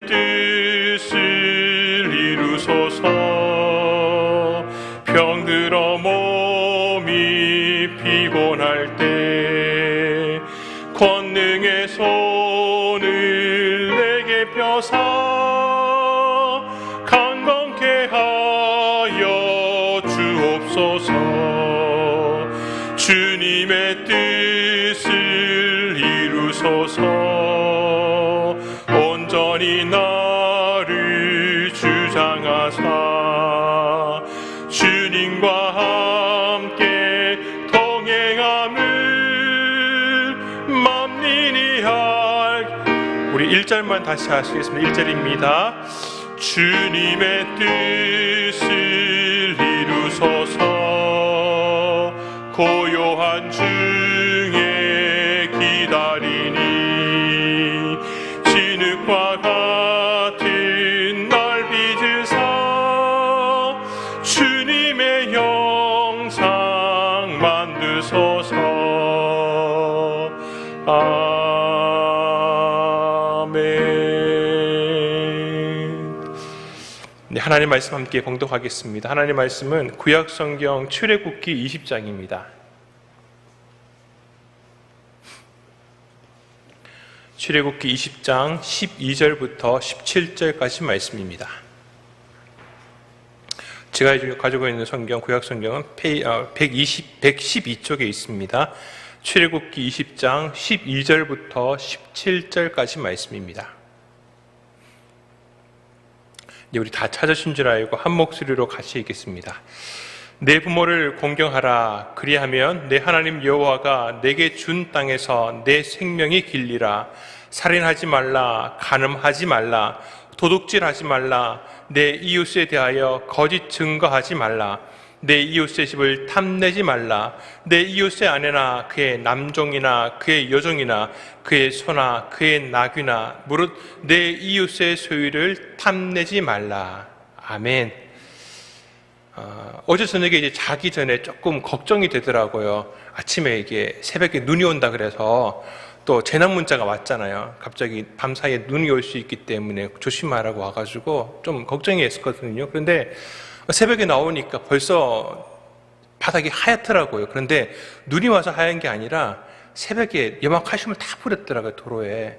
뜻을 이루소서. 병들어 몸이 피곤할 때 권능의 손을 내게 펴사 강건케 하여 주옵소서. 주님의 뜻을 이루소서. 온전히 나를 주장하사 주님과 함께 동행함을 만민이 우리 1절만 다시 하시겠습니다. 1절입니다. 주님의 뜻을 이루소서. 고요한 중에 기다리니 진흙과 같은 날 빚으사 주님의 형상 만드소서. 네, 하나님 말씀 함께 봉독하겠습니다. 하나님 말씀은 구약성경 출애굽기 20장입니다. 출애굽기 20장 12절부터 17절까지 말씀입니다. 제가 가지고 있는 성경, 구약성경은 112쪽에 있습니다. 출애굽기 20장 12절부터 17절까지 말씀입니다. 네, 우리 다 찾으신 줄 알고 한 목소리로 같이 읽겠습니다. 내 부모를 공경하라. 그리하면 내 하나님 여호와가 내게 준 땅에서 내 생명이 길리라. 살인하지 말라. 간음하지 말라. 도둑질하지 말라. 내 이웃에 대하여 거짓 증거하지 말라. 내 이웃의 집을 탐내지 말라. 내 이웃의 아내나 그의 남종이나 그의 여종이나 그의 소나 그의 나귀나 무릇 내 이웃의 소유를 탐내지 말라. 아멘. 어제 저녁에 이제 자기 전에 조금 걱정이 되더라고요. 아침에 이게 새벽에 눈이 온다 그래서 또 재난 문자가 왔잖아요. 갑자기 밤사이에 눈이 올 수 있기 때문에 조심하라고 와가지고 좀 걱정이 했었거든요. 그런데 새벽에 나오니까 벌써 바닥이 하얗더라고요. 그런데 눈이 와서 하얀 게 아니라 새벽에 염화칼슘을 다 뿌렸더라고요, 도로에.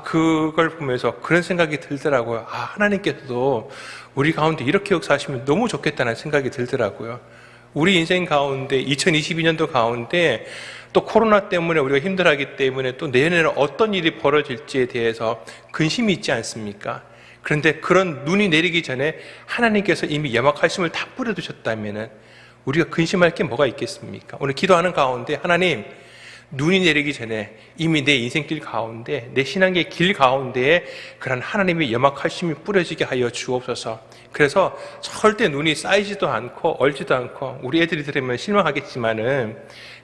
그걸 보면서 그런 생각이 들더라고요. 하나님께서도 우리 가운데 이렇게 역사하시면 너무 좋겠다는 생각이 들더라고요. 우리 인생 가운데 2022년도 가운데 또 코로나 때문에 우리가 힘들어하기 때문에 또 내년에는 어떤 일이 벌어질지에 대해서 근심이 있지 않습니까? 그런데 그런 눈이 내리기 전에 하나님께서 이미 염화칼슘을 다 뿌려두셨다면 우리가 근심할 게 뭐가 있겠습니까? 오늘 기도하는 가운데 하나님, 눈이 내리기 전에 이미 내 인생길 가운데, 내 신앙의 길 가운데에 그런 하나님의 염화칼슘이 뿌려지게 하여 주옵소서. 그래서 절대 눈이 쌓이지도 않고 얼지도 않고, 우리 애들이 들으면 실망하겠지만은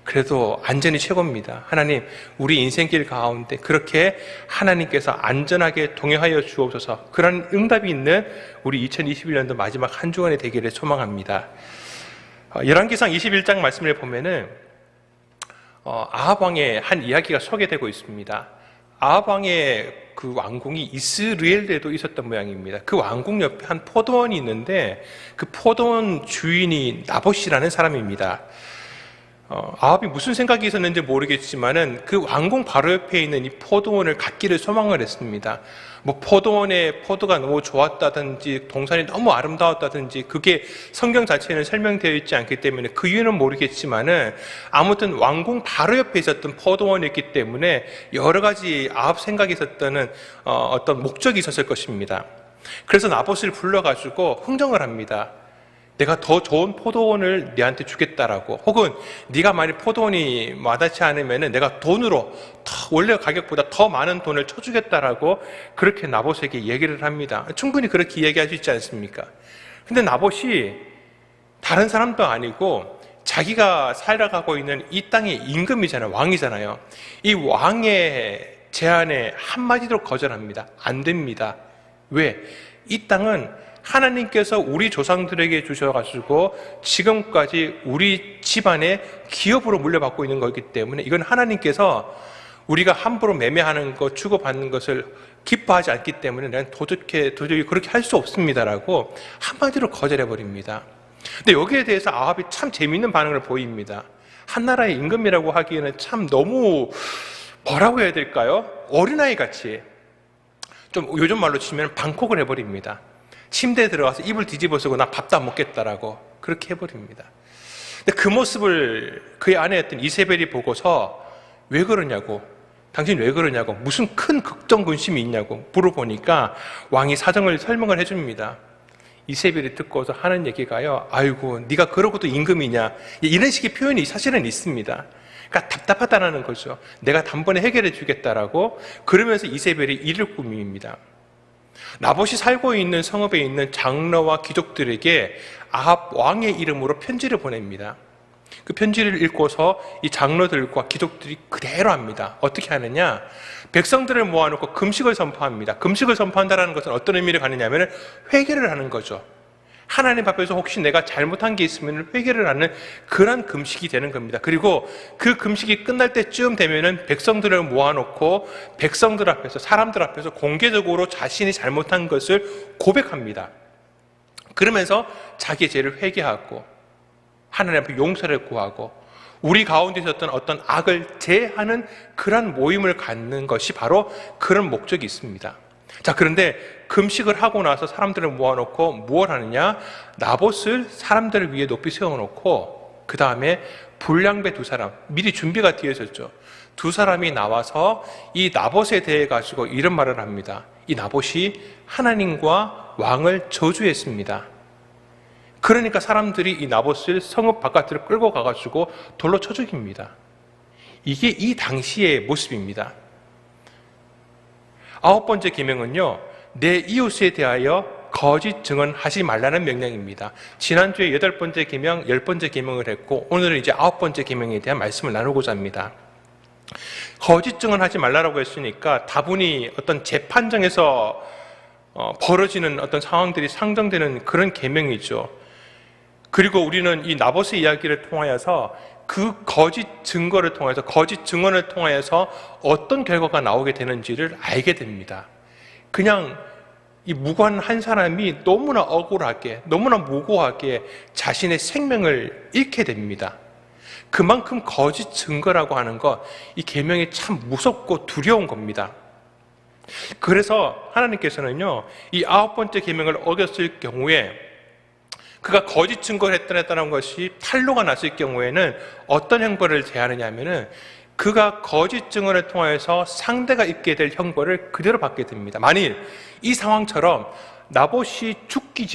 그래도 안전이 최고입니다. 하나님, 우리 인생길 가운데 그렇게 하나님께서 안전하게 동행하여 주옵소서. 그런 응답이 있는 우리 2021년도 마지막 한 주간이 되기를 소망합니다. 열왕기상 21장 말씀을 보면은 아합 왕의 한 이야기가 소개되고 있습니다. 아합 왕의 그 왕궁이 이스라엘에도 있었던 모양입니다. 그 왕궁 옆에 한 포도원이 있는데 그 포도원 주인이 나봇이라는 사람입니다. 아합이 무슨 생각이 있었는지 모르겠지만은 그 왕궁 바로 옆에 있는 이 포도원을 갖기를 소망을 했습니다. 포도원에 포도가 너무 좋았다든지 동산이 너무 아름다웠다든지 그게 성경 자체에는 설명되어 있지 않기 때문에 그 이유는 모르겠지만은 아무튼 왕궁 바로 옆에 있었던 포도원이었기 때문에 여러 가지 아합 생각이 있었던 어떤 목적이 있었을 것입니다. 그래서 나봇을 불러가지고 흥정을 합니다. 내가 더 좋은 포도원을 네한테 주겠다라고, 혹은 네가 만약 포도원이 와닿지 않으면 내가 돈으로 원래 가격보다 더 많은 돈을 쳐주겠다라고 그렇게 나봇에게 얘기를 합니다. 충분히 그렇게 이야기할 수 있지 않습니까? 근데 나봇이 다른 사람도 아니고 자기가 살아가고 있는 이 땅의 임금이잖아요. 왕이잖아요. 이 왕의 제안에 한마디도 거절합니다. 안 됩니다. 왜? 이 땅은 하나님께서 우리 조상들에게 주셔가지고 지금까지 우리 집안의 기업으로 물려받고 있는 거기 때문에 이건 하나님께서 우리가 함부로 매매하는 것, 주고받는 것을 기뻐하지 않기 때문에 난 도저히 그렇게 할 수 없습니다라고 한마디로 거절해버립니다. 근데 여기에 대해서 아합이 참 재미있는 반응을 보입니다. 한나라의 임금이라고 하기에는 참 너무 뭐라고 해야 될까요? 어린아이 같이 좀 요즘 말로 치면 방콕을 해버립니다. 침대에 들어가서 이불 뒤집어 쓰고 나 밥도 안 먹겠다라고 그렇게 해버립니다. 근데 그 모습을 그의 아내였던 이세벨이 보고서 왜 그러냐고, 당신 왜 그러냐고, 무슨 큰 걱정 근심이 있냐고 물어보니까 왕이 사정을 설명을 해줍니다. 이세벨이 듣고서 하는 얘기가요, 아이고 네가 그러고도 임금이냐, 이런 식의 표현이 사실은 있습니다. 그러니까 답답하다는 거죠. 내가 단번에 해결해 주겠다라고. 그러면서 이세벨이 이를 꾸밉니다. 나봇이 살고 있는 성읍에 있는 장로와 귀족들에게 아합 왕의 이름으로 편지를 보냅니다. 그 편지를 읽고서 이 장로들과 귀족들이 그대로 합니다. 어떻게 하느냐? 백성들을 모아놓고 금식을 선포합니다. 금식을 선포한다는 것은 어떤 의미를 가느냐면 회개를 하는 거죠. 하나님 앞에서 혹시 내가 잘못한 게 있으면 회개를 하는 그런 금식이 되는 겁니다. 그리고 그 금식이 끝날 때쯤 되면은 백성들을 모아놓고 백성들 앞에서, 사람들 앞에서 공개적으로 자신이 잘못한 것을 고백합니다. 그러면서 자기의 죄를 회개하고 하나님 앞에 용서를 구하고 우리 가운데 있었던 어떤 악을 제하는 그런 모임을 갖는 것이 바로 그런 목적이 있습니다. 자, 그런데 금식을 하고 나서 사람들을 모아놓고 무엇 하느냐? 나봇을 사람들을 위해 높이 세워놓고 그 다음에 불량배 두 사람, 미리 준비가 되어 있었죠. 두 사람이 나와서 이 나봇에 대해 가지고 이런 말을 합니다. 이 나봇이 하나님과 왕을 저주했습니다. 그러니까 사람들이 이 나봇을 성읍 바깥으로 끌고 가가지고 돌로 쳐 죽입니다. 이게 이 당시의 모습입니다. 9번째 계명은요, 내 이웃에 대하여 거짓 증언하지 말라는 명령입니다. 지난주에 8번째 계명, 10번째 계명을 했고 오늘은 이제 9번째 계명에 대한 말씀을 나누고자 합니다. 거짓 증언하지 말라고 했으니까 다분히 어떤 재판정에서 벌어지는 어떤 상황들이 상정되는 그런 계명이죠. 그리고 우리는 이 나봇의 이야기를 통하여서 그 거짓 증거를 통해서, 거짓 증언을 통하여서 어떤 결과가 나오게 되는지를 알게 됩니다. 그냥 이 무관 한 사람이 너무나 억울하게, 너무나 무고하게 자신의 생명을 잃게 됩니다. 그만큼 거짓 증거라고 하는 것, 이 계명이 참 무섭고 두려운 겁니다. 그래서 하나님께서는요, 이 9번째 계명을 어겼을 경우에 그가 거짓 증거를 했다는 것이 탄로가 났을 경우에는 어떤 형벌을 제하느냐 하면은 그가 거짓 증언을 통해서 상대가 입게 될 형벌을 그대로 받게 됩니다. 만일 이 상황처럼 나봇이 죽기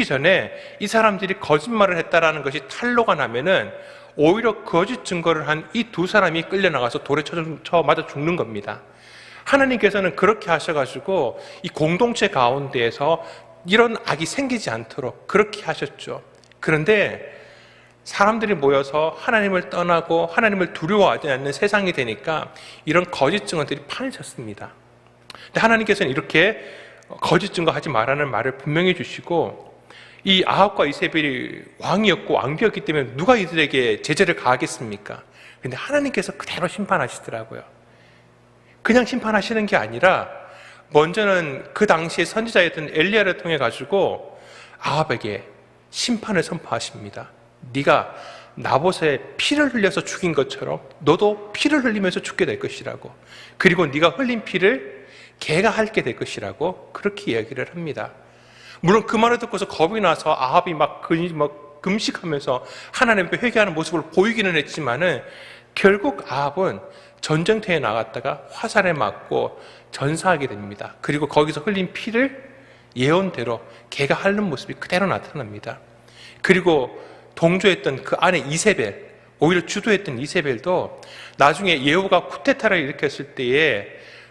전에 이 사람들이 거짓말을 했다라는 것이 탄로가 나면은 오히려 거짓 증거를 한 이 두 사람이 끌려나가서 돌에 쳐 맞아 죽는 겁니다. 하나님께서는 그렇게 하셔가지고 이 공동체 가운데에서 이런 악이 생기지 않도록 그렇게 하셨죠. 그런데 사람들이 모여서 하나님을 떠나고 하나님을 두려워하지 않는 세상이 되니까 이런 거짓 증언들이 판해졌습니다. 근데 하나님께서는 이렇게 거짓 증거하지 말라는 말을 분명히 주시고, 이 아합과 이세벨이 왕이었고 왕비였기 때문에 누가 이들에게 제재를 가하겠습니까? 근데 하나님께서 그대로 심판하시더라고요. 그냥 심판하시는 게 아니라 먼저는 그 당시에 선지자였던 엘리야를 통해 가지고 아합에게 심판을 선포하십니다. 네가 나봇의 피를 흘려서 죽인 것처럼 너도 피를 흘리면서 죽게 될 것이라고, 그리고 네가 흘린 피를 개가 핥게 될 것이라고 그렇게 이야기를 합니다. 물론 그 말을 듣고서 겁이 나서 아합이 막 금식하면서 하나님 앞에 회개하는 모습을 보이기는 했지만은 결국 아합은 전쟁터에 나갔다가 화살에 맞고 전사하게 됩니다. 그리고 거기서 흘린 피를 예언대로 개가 핥는 모습이 그대로 나타납니다. 그리고 동조했던 그 아내 이세벨, 오히려 주도했던 이세벨도 나중에 예후가 쿠데타를 일으켰을 때에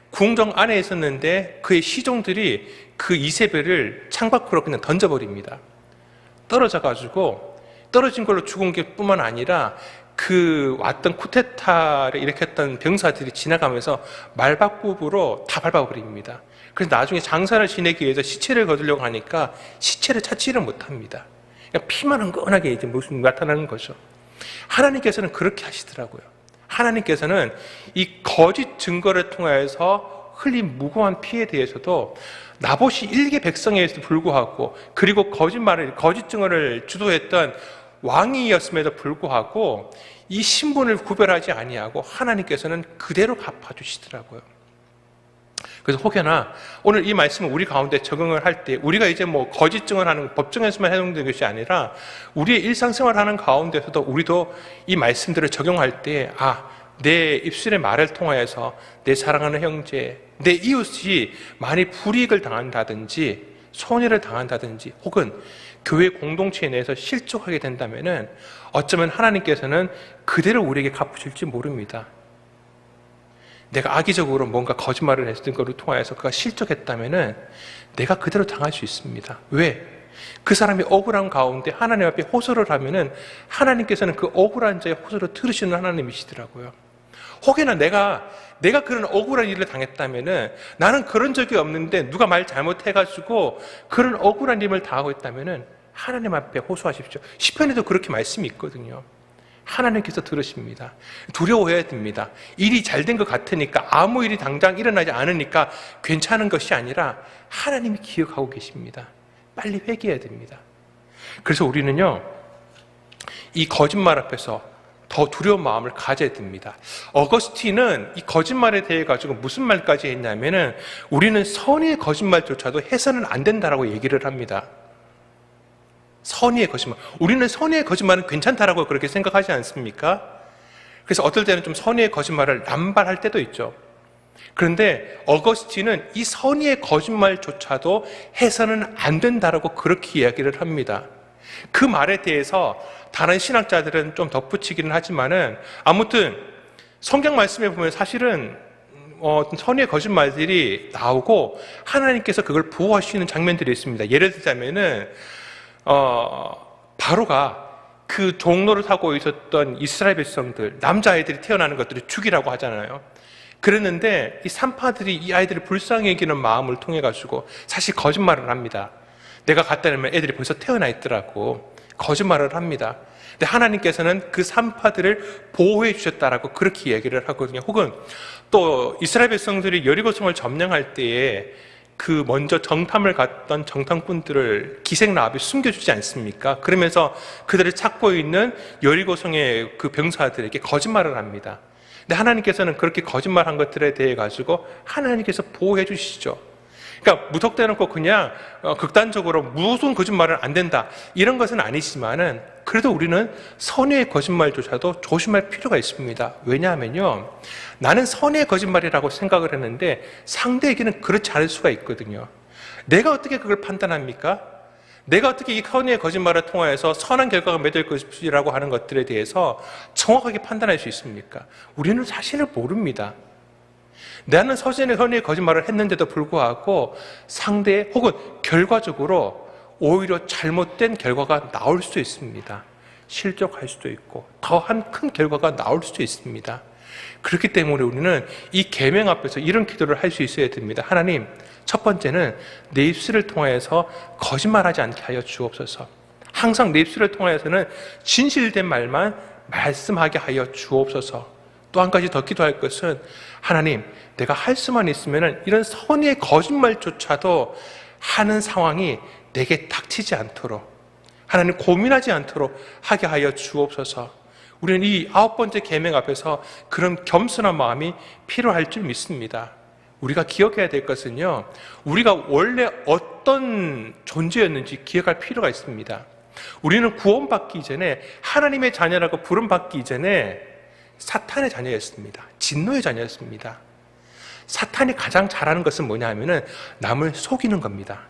궁정 안에 있었는데 그의 시종들이 그 이세벨을 창밖으로 그냥 던져버립니다. 떨어진 걸로 죽은 게 뿐만 아니라 그 왔던 쿠데타를 일으켰던 병사들이 지나가면서 말박부부로 다 밟아버립니다. 그래서 나중에 장사를 지내기 위해서 시체를 거두려고 하니까 시체를 찾지를 못합니다. 그러니까 피만 흥건하게 이제 모습이 나타나는 거죠. 하나님께서는 그렇게 하시더라고요. 하나님께서는 이 거짓 증거를 통해서 흘린 무고한 피에 대해서도 나봇이 일개 백성에도 불구하고, 그리고 거짓 증언을 주도했던 왕이었음에도 불구하고 이 신분을 구별하지 아니하고 하나님께서는 그대로 갚아주시더라고요. 그래서 혹여나 오늘 이 말씀을 우리 가운데 적용을 할 때, 우리가 이제 뭐 거짓 증언하는 법정에서만 해당되는 것이 아니라 우리의 일상생활하는 가운데서도 우리도 이 말씀들을 적용할 때, 내 입술의 말을 통하여서 내 사랑하는 형제, 내 이웃이 많이 불이익을 당한다든지 손해를 당한다든지 혹은 교회 공동체 내에서 실족하게 된다면은 어쩌면 하나님께서는 그대로 우리에게 갚으실지 모릅니다. 내가 악의적으로 뭔가 거짓말을 했던 것을 통하여서 그가 실족했다면은 내가 그대로 당할 수 있습니다. 왜? 그 사람이 억울한 가운데 하나님 앞에 호소를 하면은 하나님께서는 그 억울한 자의 호소를 들으시는 하나님이시더라고요. 혹여나 내가 그런 억울한 일을 당했다면은, 나는 그런 적이 없는데 누가 말 잘못해가지고 그런 억울한 일을 당하고 있다면은 하나님 앞에 호소하십시오. 시편에도 그렇게 말씀이 있거든요. 하나님께서 들으십니다. 두려워해야 됩니다. 일이 잘 된 것 같으니까, 아무 일이 당장 일어나지 않으니까 괜찮은 것이 아니라 하나님이 기억하고 계십니다. 빨리 회개해야 됩니다. 그래서 우리는요, 이 거짓말 앞에서 더 두려운 마음을 가져야 됩니다. 어거스틴은 이 거짓말에 대해 가지고 무슨 말까지 했냐면은, 우리는 선의의 거짓말조차도 해서는 안 된다라고 얘기를 합니다. 선의의 거짓말. 우리는 선의의 거짓말은 괜찮다라고 그렇게 생각하지 않습니까? 그래서 어떨 때는 좀 선의의 거짓말을 남발할 때도 있죠. 그런데 어거스틴은 이 선의의 거짓말조차도 해서는 안 된다라고 그렇게 이야기를 합니다. 그 말에 대해서 다른 신학자들은 좀 덧붙이기는 하지만은, 아무튼 성경 말씀에 보면 사실은 선의의 거짓말들이 나오고 하나님께서 그걸 보호하시는 장면들이 있습니다. 예를 들자면은 바로가 그 종로를 타고 있었던 이스라엘 백성들, 남자아이들이 태어나는 것들을 죽이라고 하잖아요. 그랬는데 이 산파들이 이 아이들을 불쌍히 여기는 마음을 통해 가지고 사실 거짓말을 합니다. 내가 갔다 오면 애들이 벌써 태어나 있더라고. 거짓말을 합니다. 근데 하나님께서는 그 산파들을 보호해 주셨다라고 그렇게 얘기를 하거든요. 혹은 또 이스라엘 백성들이 여리고성을 점령할 때에 그 먼저 정탐을 갔던 정탐꾼들을 기생라합이 숨겨주지 않습니까? 그러면서 그들을 찾고 있는 여리고성의 그 병사들에게 거짓말을 합니다. 근데 하나님께서는 그렇게 거짓말한 것들에 대해 가지고 하나님께서 보호해 주시죠. 그러니까 무턱대놓고 그냥 극단적으로 무슨 거짓말은 안 된다 이런 것은 아니지만은, 그래도 우리는 선의의 거짓말조차도 조심할 필요가 있습니다. 왜냐하면요, 나는 선의의 거짓말이라고 생각을 했는데 상대에게는 그렇지 않을 수가 있거든요. 내가 어떻게 그걸 판단합니까? 내가 어떻게 이 선의의 거짓말을 통하여서 선한 결과가 맺을 것이라고 하는 것들에 대해서 정확하게 판단할 수 있습니까? 우리는 사실을 모릅니다. 나는 선의의 거짓말을 했는데도 불구하고 상대 혹은 결과적으로 오히려 잘못된 결과가 나올 수도 있습니다. 실족할 수도 있고 더한 큰 결과가 나올 수도 있습니다. 그렇기 때문에 우리는 이 계명 앞에서 이런 기도를 할 수 있어야 됩니다. 하나님, 첫 번째는 내 입술을 통해서 거짓말하지 않게 하여 주옵소서. 항상 내 입술을 통해서는 진실된 말만 말씀하게 하여 주옵소서. 또 한 가지 더 기도할 것은, 하나님, 내가 할 수만 있으면 이런 선의의 거짓말조차도 하는 상황이 내게 닥치지 않도록, 하나님 고민하지 않도록 하게 하여 주옵소서. 우리는 이 9번째 계명 앞에서 그런 겸손한 마음이 필요할 줄 믿습니다. 우리가 기억해야 될 것은요, 우리가 원래 어떤 존재였는지 기억할 필요가 있습니다. 우리는 구원받기 이전에, 하나님의 자녀라고 부름받기 이전에 사탄의 자녀였습니다. 진노의 자녀였습니다. 사탄이 가장 잘하는 것은 뭐냐 하면은 남을 속이는 겁니다.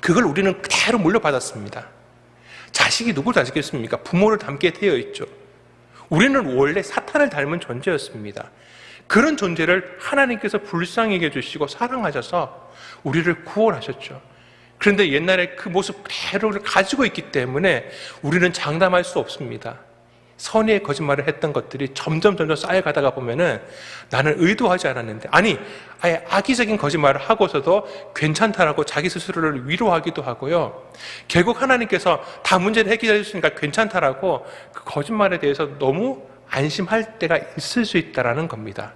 그걸 우리는 그대로 물려받았습니다. 자식이 누굴 닮겠습니까? 부모를 닮게 되어 있죠. 우리는 원래 사탄을 닮은 존재였습니다. 그런 존재를 하나님께서 불쌍히 여겨주시고 사랑하셔서 우리를 구원하셨죠. 그런데 옛날에 그 모습 그대로를 가지고 있기 때문에 우리는 장담할 수 없습니다. 선의의 거짓말을 했던 것들이 점점 쌓여가다가 보면은 나는 의도하지 않았는데, 아니 아예 악의적인 거짓말을 하고서도 괜찮다라고 자기 스스로를 위로하기도 하고요, 결국 하나님께서 다 문제를 해결해 주시니까 괜찮다라고 그 거짓말에 대해서 너무 안심할 때가 있을 수 있다는 겁니다.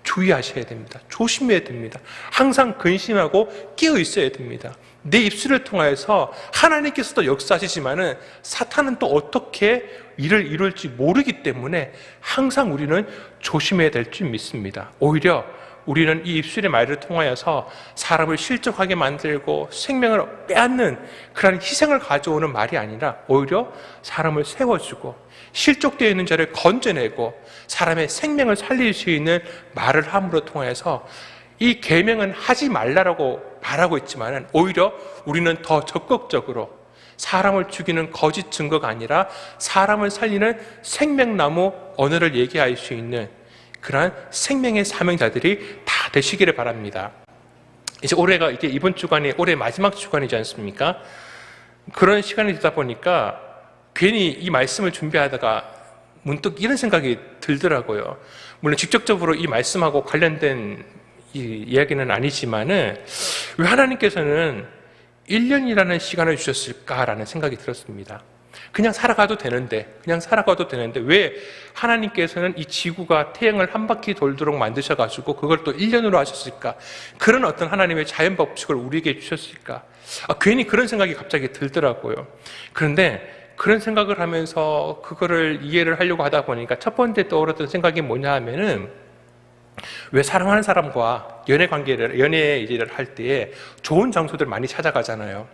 주의하셔야 됩니다. 조심해야 됩니다. 항상 근심하고 깨어 있어야 됩니다. 내 입술을 통하여서 하나님께서도 역사하시지만은 사탄은 또 어떻게 일을 이룰지 모르기 때문에 항상 우리는 조심해야 될 줄 믿습니다. 오히려 우리는 이 입술의 말을 통하여서 사람을 실족하게 만들고 생명을 빼앗는 그런 희생을 가져오는 말이 아니라 오히려 사람을 세워주고 실족되어 있는 자를 건져내고 사람의 생명을 살릴 수 있는 말을 함으로 통해서 이 계명은 하지 말라라고 말하고 있지만 오히려 우리는 더 적극적으로 사람을 죽이는 거짓 증거가 아니라 사람을 살리는 생명나무 언어를 얘기할 수 있는 그러한 생명의 사명자들이 다 되시기를 바랍니다. 이제 올해가 이게 이번 주간이 올해 마지막 주간이지 않습니까? 그런 시간이 되다 보니까 괜히 이 말씀을 준비하다가 문득 이런 생각이 들더라고요. 물론 직접적으로 이 말씀하고 관련된 이 이야기는 아니지만은 왜 하나님께서는 1년이라는 시간을 주셨을까라는 생각이 들었습니다. 그냥 살아가도 되는데 왜 하나님께서는 이 지구가 태양을 한 바퀴 돌도록 만드셔가지고 그걸 또 1년으로 하셨을까? 그런 어떤 하나님의 자연 법칙을 우리에게 주셨을까? 괜히 그런 생각이 갑자기 들더라고요. 그런데 그런 생각을 하면서 그거를 이해를 하려고 하다 보니까 첫 번째 떠오르던 생각이 뭐냐 하면은 왜 사랑하는 사람과 연애 일을 할 때에 좋은 장소들 많이 찾아가잖아요.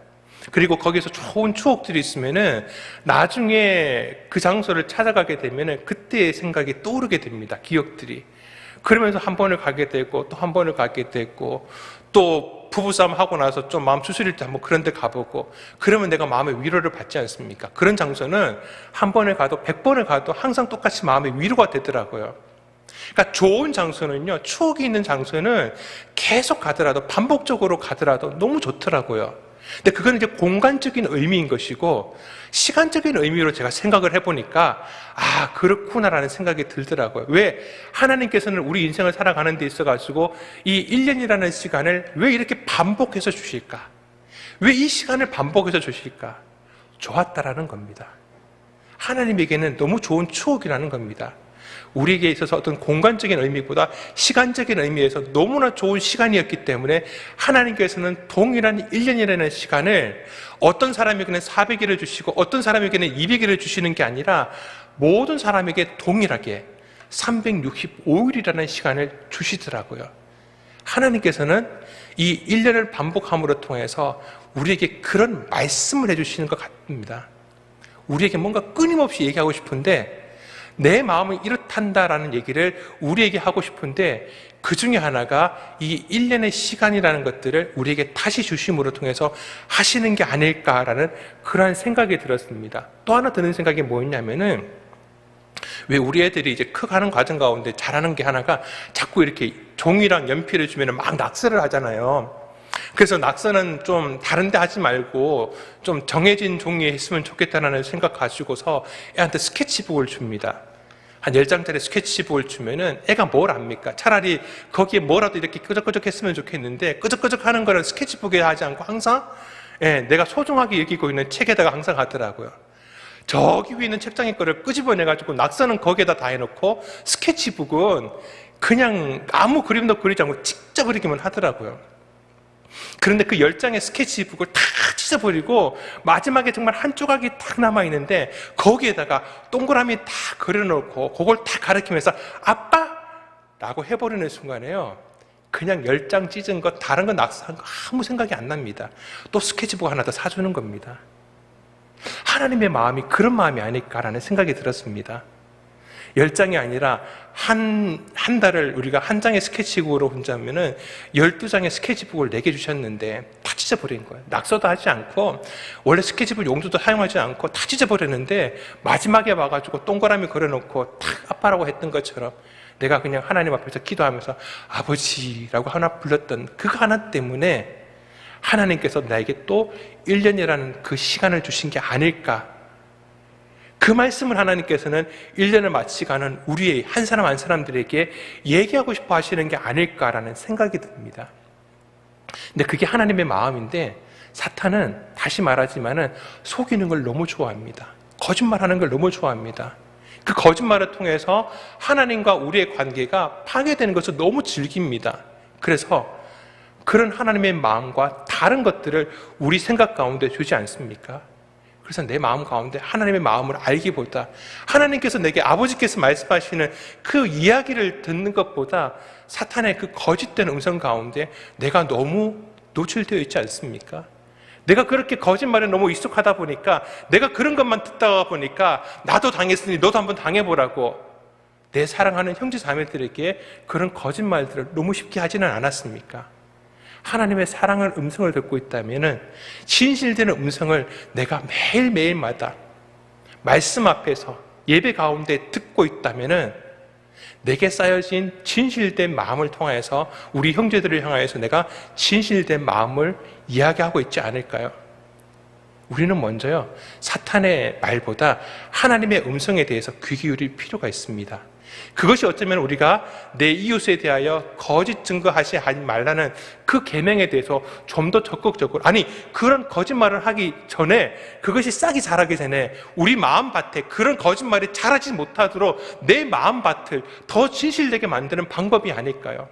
그리고 거기서 좋은 추억들이 있으면은 나중에 그 장소를 찾아가게 되면은 그때의 생각이 떠오르게 됩니다. 기억들이. 그러면서 한 번을 가게 되고 또 한 번을 가게 되고 또 부부싸움 하고 나서 좀 마음 추스릴 때 한번 그런 데 가보고 그러면 내가 마음의 위로를 받지 않습니까? 그런 장소는 한 번에 가도 100번을 가도 항상 똑같이 마음의 위로가 되더라고요. 그러니까 좋은 장소는요, 추억이 있는 장소는 계속 가더라도 반복적으로 가더라도 너무 좋더라고요. 근데 그건 이제 공간적인 의미인 것이고 시간적인 의미로 제가 생각을 해보니까 그렇구나라는 생각이 들더라고요. 왜 하나님께서는 우리 인생을 살아가는 데 있어가지고 이 1년이라는 시간을 왜 이렇게 반복해서 주실까? 왜 이 시간을 반복해서 주실까? 좋았다라는 겁니다. 하나님에게는 너무 좋은 추억이라는 겁니다. 우리에게 있어서 어떤 공간적인 의미보다 시간적인 의미에서 너무나 좋은 시간이었기 때문에 하나님께서는 동일한 1년이라는 시간을 어떤 사람에게는 400일을 주시고 어떤 사람에게는 200일을 주시는 게 아니라 모든 사람에게 동일하게 365일이라는 시간을 주시더라고요. 하나님께서는 이 1년을 반복함으로 통해서 우리에게 그런 말씀을 해주시는 것 같습니다. 우리에게 뭔가 끊임없이 얘기하고 싶은데 내 마음이 이렇단다라는 얘기를 우리에게 하고 싶은데 그 중에 하나가 이 1년의 시간이라는 것들을 우리에게 다시 주심으로 통해서 하시는 게 아닐까라는 그러한 생각이 들었습니다. 또 하나 드는 생각이 뭐였냐면은 왜 우리 애들이 이제 커가는 과정 가운데 잘하는 게 하나가 자꾸 이렇게 종이랑 연필을 주면 막 낙서를 하잖아요. 그래서 낙서는 좀 다른 데 하지 말고 좀 정해진 종이에 했으면 좋겠다는 생각 가지고서 애한테 스케치북을 줍니다. 한 10장짜리 스케치북을 주면은 애가 뭘 압니까? 차라리 거기에 뭐라도 이렇게 끄적끄적 했으면 좋겠는데 끄적끄적 하는 거를 스케치북에 하지 않고 항상 내가 소중하게 여기고 있는 책에다가 항상 하더라고요. 저기 위에 있는 책장에 거를 끄집어내가지고 낙서는 거기에다 다 해놓고 스케치북은 그냥 아무 그림도 그리지 않고 직접 그리기만 하더라고요. 그런데 그 10장의 스케치북을 다 찢어버리고 마지막에 정말 한 조각이 딱 남아있는데 거기에다가 동그라미 다 그려놓고 그걸 다 가리키면서 아빠! 라고 해버리는 순간에요, 그냥 10장 찢은 거 다른 거 낙서한 거 아무 생각이 안 납니다. 또 스케치북 하나 더 사주는 겁니다. 하나님의 마음이 그런 마음이 아닐까라는 생각이 들었습니다. 10장이 아니라 한 달을 우리가 한 장의 스케치북으로 혼자면은 12장의 스케치북을 내게 주셨는데 다 찢어버린 거예요. 낙서도 하지 않고 원래 스케치북 용도도 사용하지 않고 다 찢어버렸는데 마지막에 와가지고 동그라미 그려놓고 탁 아빠라고 했던 것처럼 내가 그냥 하나님 앞에서 기도하면서 아버지라고 하나 불렀던 그거 하나 때문에 하나님께서 나에게 또 1년이라는 그 시간을 주신 게 아닐까. 그 말씀을 하나님께서는 1년을 마치 가는 우리의 한 사람 한 사람들에게 얘기하고 싶어 하시는 게 아닐까라는 생각이 듭니다. 근데 그게 하나님의 마음인데 사탄은 다시 말하지만은 속이는 걸 너무 좋아합니다. 거짓말하는 걸 너무 좋아합니다. 그 거짓말을 통해서 하나님과 우리의 관계가 파괴되는 것을 너무 즐깁니다. 그래서 그런 하나님의 마음과 다른 것들을 우리 생각 가운데 주지 않습니까? 그래서 내 마음 가운데 하나님의 마음을 알기보다 하나님께서 내게 아버지께서 말씀하시는 그 이야기를 듣는 것보다 사탄의 그 거짓된 음성 가운데 내가 너무 노출되어 있지 않습니까? 내가 그렇게 거짓말에 너무 익숙하다 보니까 내가 그런 것만 듣다가 보니까 나도 당했으니 너도 한번 당해보라고 내 사랑하는 형제 자매들에게 그런 거짓말들을 너무 쉽게 하지는 않았습니까? 하나님의 사랑의 음성을 듣고 있다면 진실되는 음성을 내가 매일매일마다 말씀 앞에서 예배 가운데 듣고 있다면 내게 쌓여진 진실된 마음을 통해서 우리 형제들을 향하여서 내가 진실된 마음을 이야기하고 있지 않을까요? 우리는 먼저요, 사탄의 말보다 하나님의 음성에 대해서 귀 기울일 필요가 있습니다. 그것이 어쩌면 우리가 내 이웃에 대하여 거짓 증거하지 말라는 그 계명에 대해서 좀 더 적극적으로, 아니 그런 거짓말을 하기 전에, 그것이 싹이 자라기 전에 우리 마음밭에 그런 거짓말이 자라지 못하도록 내 마음밭을 더 진실되게 만드는 방법이 아닐까요?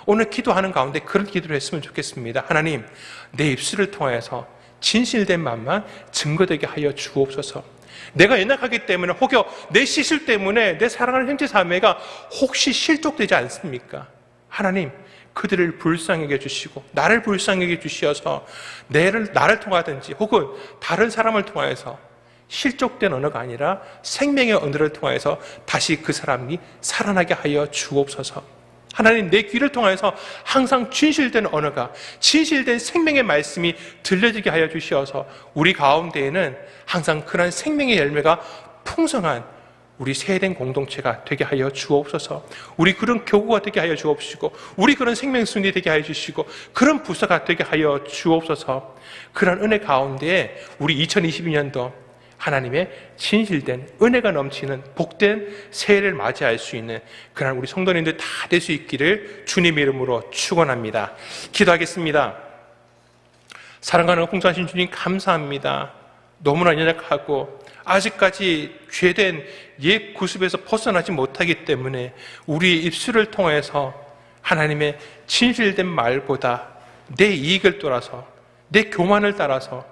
오늘 기도하는 가운데 그런 기도를 했으면 좋겠습니다. 하나님, 내 입술을 통해서 진실된 말만 증거되게 하여 주옵소서. 내가 연약하기 때문에, 혹여 내 실수 때문에 내 사랑하는 형제 자매가 혹시 실족되지 않습니까? 하나님, 그들을 불쌍하게 해주시고 나를 불쌍하게 해주시어서 나를 통하든지 혹은 다른 사람을 통해서 실족된 언어가 아니라 생명의 언어를 통해서 다시 그 사람이 살아나게 하여 주옵소서. 하나님, 내 귀를 통해서 항상 진실된 언어가, 진실된 생명의 말씀이 들려지게 하여 주시어서 우리 가운데에는 항상 그런 생명의 열매가 풍성한 우리 세된 공동체가 되게 하여 주옵소서. 우리 그런 교구가 되게 하여 주옵시고, 우리 그런 생명순이 되게 하여 주시고, 그런 부서가 되게 하여 주옵소서. 그런 은혜 가운데에 우리 2022년도 하나님의 진실된 은혜가 넘치는 복된 새해를 맞이할 수 있는 그런 우리 성도님들 다 될 수 있기를 주님의 이름으로 축원합니다. 기도하겠습니다. 사랑하는 공자하신 주님, 감사합니다. 너무나 연약하고 아직까지 죄된 옛 구습에서 벗어나지 못하기 때문에 우리 입술을 통해서 하나님의 진실된 말보다 내 이익을 따라서, 내 교만을 따라서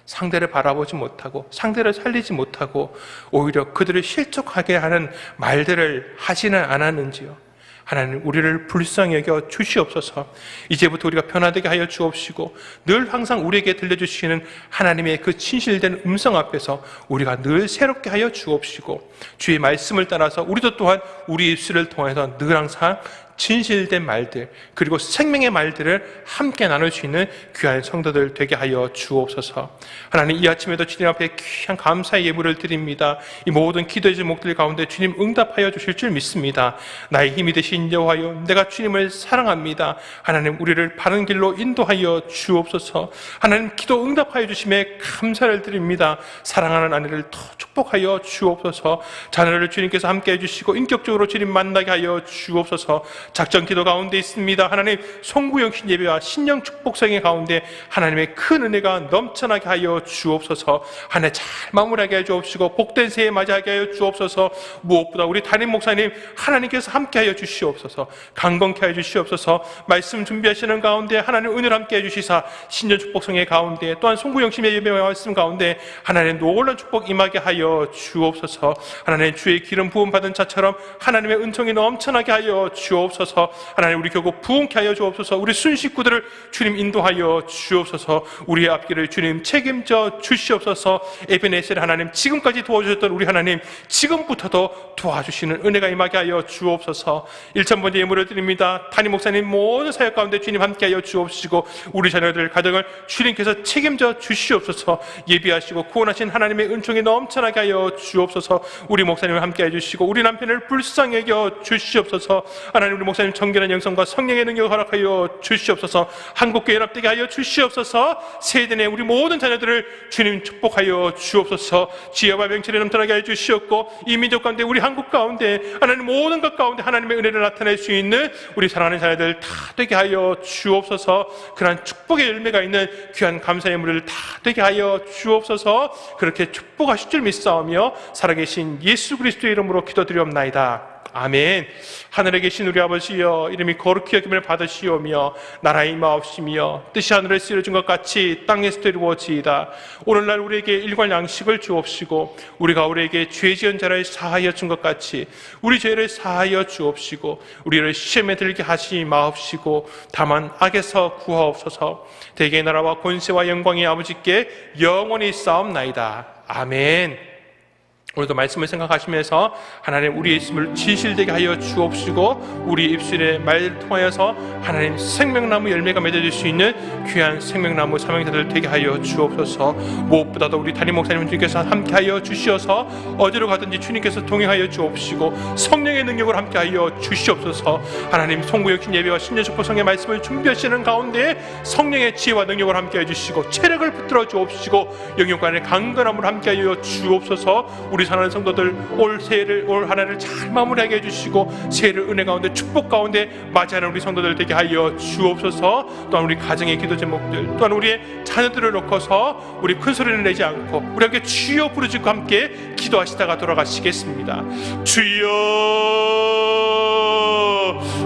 상대를 바라보지 못하고 상대를 살리지 못하고 오히려 그들을 실족하게 하는 말들을 하지는 않았는지요. 하나님, 우리를 불쌍히 여겨 주시옵소서. 이제부터 우리가 변화되게 하여 주옵시고 늘 항상 우리에게 들려주시는 하나님의 그 진실된 음성 앞에서 우리가 늘 새롭게 하여 주옵시고 주의 말씀을 따라서 우리도 또한 우리 입술을 통해서 늘 항상 진실된 말들, 그리고 생명의 말들을 함께 나눌 수 있는 귀한 성도들 되게 하여 주옵소서. 하나님, 이 아침에도 주님 앞에 귀한 감사의 예물을 드립니다. 이 모든 기도의 제목들 가운데 주님 응답하여 주실 줄 믿습니다. 나의 힘이 되신 여호와여, 내가 주님을 사랑합니다. 하나님, 우리를 바른 길로 인도하여 주옵소서. 하나님, 기도 응답하여 주심에 감사를 드립니다. 사랑하는 아내를 더 축복하여 주옵소서. 자녀를 주님께서 함께 해주시고 인격적으로 주님 만나게 하여 주옵소서. 작전 기도 가운데 있습니다. 하나님, 송구영신 예배와 신령 축복성의 가운데 하나님의 큰 은혜가 넘쳐나게 하여 주옵소서. 한 해 잘 마무리하게 해 주옵시고 복된 새해 맞이하게 하여 주옵소서. 무엇보다 우리 담임 목사님 하나님께서 함께 하여 주시옵소서. 강건케 하여 주시옵소서. 말씀 준비하시는 가운데 하나님 은혜를 함께 해 주시사 신령 축복성의 가운데 또한 송구영신 예배와 말씀 가운데 하나님 놀라운 축복 임하게 하여 주옵소서. 하나님, 주의 기름 부음 받은 자처럼 하나님의 은총이 넘쳐나게 하여 주옵소서. 하나님, 우리 교구 부흥케 하여 주옵소서. 우리 순식구들을 주님 인도하여 주옵소서. 우리의 앞길을 주님 책임져 주시옵소서. 에베네셀 하나님, 지금까지 도와주셨던 우리 하나님, 지금부터도 도와주시는 은혜가 임하게 하여 주옵소서. 1000번째 예물을 드립니다. 담임 목사님 모든 사역 가운데 주님 함께 하여 주옵시고 우리 자녀들 가정을 주님께서 책임져 주시옵소서. 예비하시고 구원하신 하나님의 은총이 넘쳐나게 하여 주옵소서. 우리 목사님을 함께 해주시고 우리 남편을 불쌍히 여겨 주시옵소서. 하나님, 우리 목사님 정결한 영성과 성령의 능력을 허락하여 주시옵소서. 한국교회 연합되게 하여 주시옵소서. 세대 내 우리 모든 자녀들을 주님 축복하여 주옵소서. 지혜와 명철에 넘쳐나게 하여 주시옵고 이 민족 가운데 우리 한국 가운데 하나님 모든 것 가운데 하나님의 은혜를 나타낼 수 있는 우리 사랑하는 자녀들 다 되게 하여 주옵소서. 그러한 축복의 열매가 있는 귀한 감사의 무리를 다 되게 하여 주옵소서. 그렇게 축복하실 줄 믿사오며 살아계신 예수 그리스도의 이름으로 기도드리옵나이다. 아멘. 하늘에 계신 우리 아버지여, 이름이 거룩히 여김을 받으시오며 나라의 임하옵시며 뜻이 하늘에서 이루어진 것 같이 땅에서도 이루어지이다. 오늘날 우리에게 일괄 양식을 주옵시고 우리가 우리에게 죄 지은 자를 사하여 준 것 같이 우리 죄를 사하여 주옵시고 우리를 시험에 들게 하시 마옵시고 다만 악에서 구하옵소서. 대개의 나라와 권세와 영광이 아버지께 영원히 싸움나이다. 아멘. 오늘도 말씀을 생각하시면서 하나님 우리의 입술을 진실되게 하여 주옵시고 우리 입술의 말을 통하여서 하나님 생명나무 열매가 맺어질 수 있는 귀한 생명나무 사명자들 되게 하여 주옵소서. 무엇보다도 우리 담임 목사님 주님께서 함께하여 주시어서 어디로 가든지 주님께서 동행하여 주옵시고 성령의 능력을 함께하여 주시옵소서. 하나님 송구역신 예배와 신년 축복성의 말씀을 준비하시는 가운데 성령의 지혜와 능력을 함께해 주시고 체력을 붙들어 주옵시고 영육간의 강건함을 함께하여 주옵소서. 우리 사랑하는 성도들 올 한 해를 잘 마무리하게 해주시고 새해를 은혜 가운데 축복 가운데 맞이하는 우리 성도들 되게 하여 주옵소서. 또한 우리 가정의 기도 제목들 또한 우리의 자녀들을 놓고서 우리 큰 소리를 내지 않고 우리 함께 주여 부르짖고 함께 기도하시다가 돌아가시겠습니다. 주여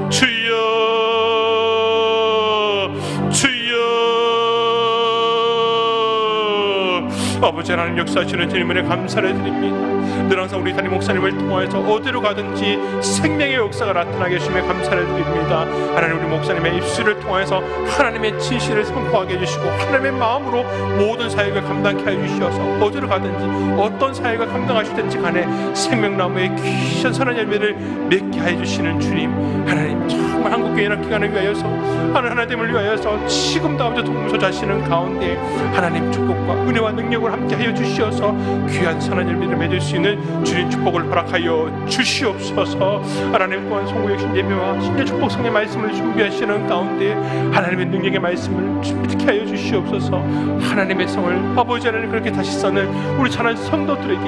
주여 주여. 아버지 하나님 역사하시는 주님의 감사를 드립니다. 늘 항상 우리 담임 목사님을 통하여서 어디로 가든지 생명의 역사가 나타나게 해주심에 감사를 드립니다. 하나님 우리 목사님의 입술을 통해서 하나님의 진실을 선포하게 해주시고 하나님의 마음으로 모든 사역을 감당케 해주시어서 어디로 가든지 어떤 사역을 감당하시든지 간에 생명나무의 귀한 선한 열매를 맺게 해주시는 주님, 하나님 정말 한국교회 연합기관을 위하여서 하나님을 위하여서 지금도 아버지 동무소 자시는 가운데 하나님 축복과 은혜와 능력을 함께 하여 주시어서 귀한 선한 열매를 맺을 수 있는 주님 축복을 허락하여 주시옵소서. 하나님 또한 송구역신 예배와 신년 축복성의 말씀을 준비하시는 가운데 하나님의 능력의 말씀을 준비케 하여 주시옵소서. 하나님의 성을 아버지 하나님 그렇게 다시 써는 우리 찬한 성도들에게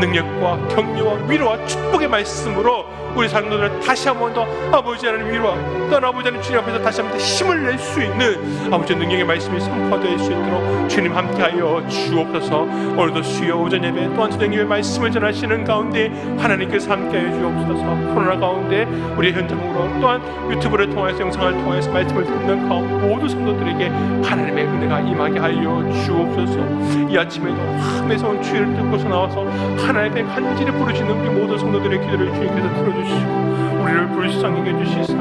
능력과 격려와 위로와 축복의 말씀으로 우리 성도들을 다시 한 번 더 아버지 하나님 위로와 또한 아버지 하나님 주님 앞에서 다시 한 번 더 힘을 낼 수 있는 아버지 능력의 말씀이 선포될 수 있도록 주님 함께하여 주옵소서. 오늘도 수요 오전 예배 또한 저녁 예배 말씀을 전하시는 가운데 하나님께서 함께하여 주옵소서. 코로나 가운데 우리 현장으로 또한 유튜브를 통해서 영상을 통해서 말씀을 듣는 가운데 모든 성도들에게 하나님의 은혜가 임하게 하여 주옵소서. 이 아침에도 함에서 온 주의를 듣고서 나와서 하나님의 간절히 부르시는 우리 모든 성도들의 기도를 주님께서 들어주시고 우리를 불쌍히 여주시사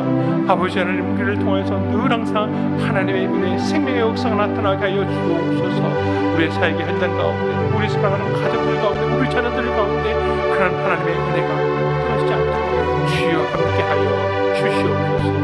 아버지 하나님 우리를 통해서 늘 항상 하나님의 은혜 생명의 역사가 나타나게 하여 주옵소서. 우리의 사역의 현장 가운데 우리 사랑하는 가족들 가운데 우리 자녀들 가운데 그런 하나님의 은혜가 떠나지 않도록 주여 함께하여 주시옵소서.